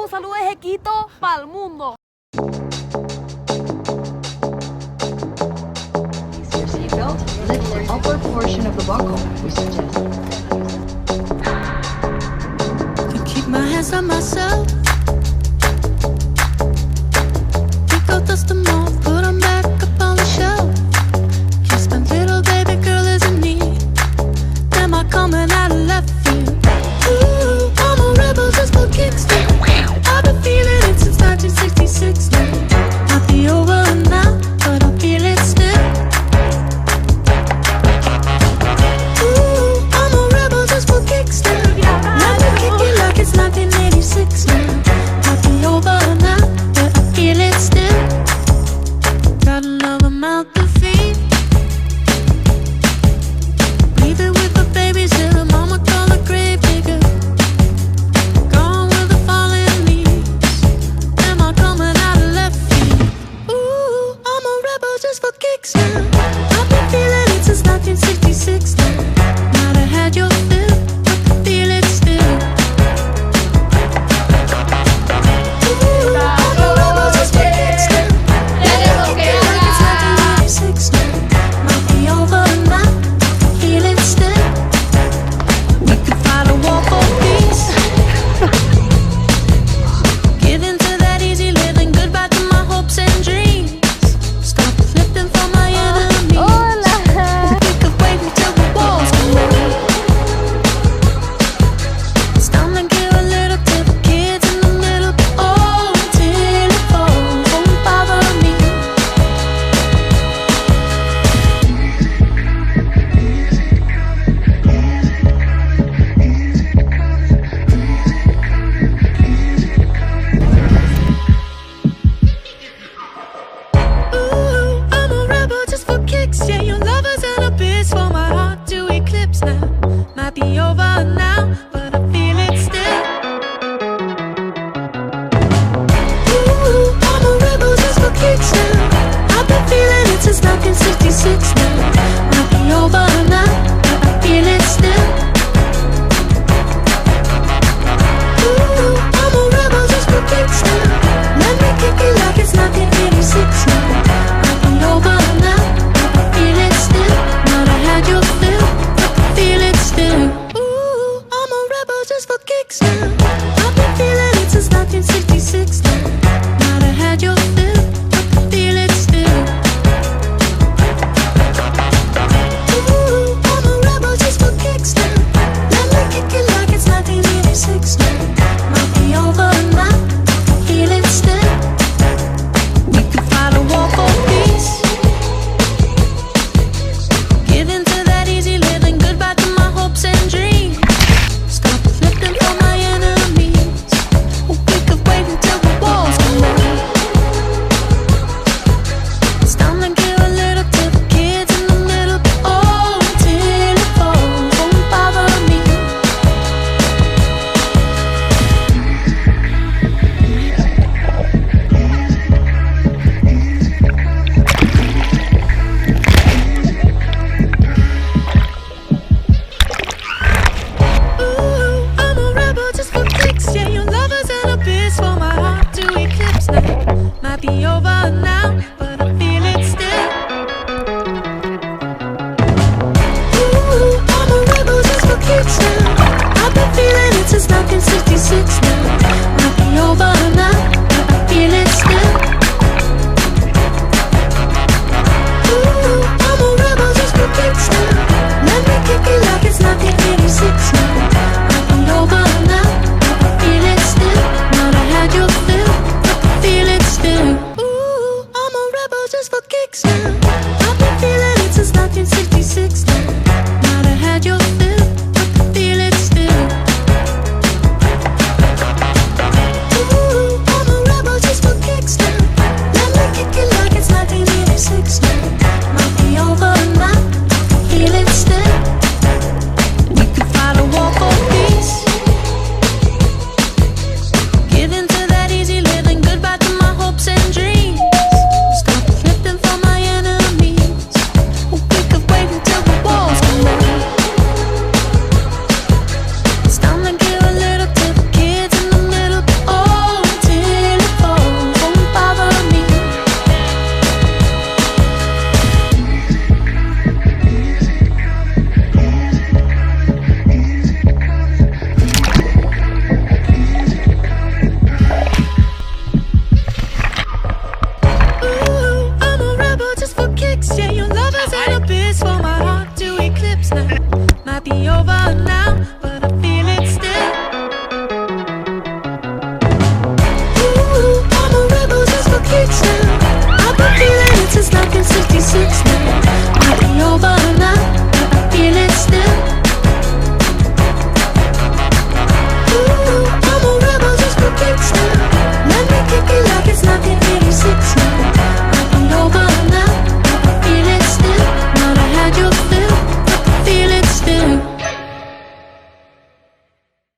Saludos de Quito para el mundo. Your seatbelt, lift the upper portion of the buckle, we suggest. To keep my hands on myself. Pick out dust them off, put them back up on the shelf. Kiss my little baby girl is in need. Am I coming out of left field? Ooh, I'm a rebel just for kicks. I've been feeling it since 1966 now. Might be over now, but I feel it still. Ooh, I'm a rebel just for kicks now. Let me kick it like it's 1986 now.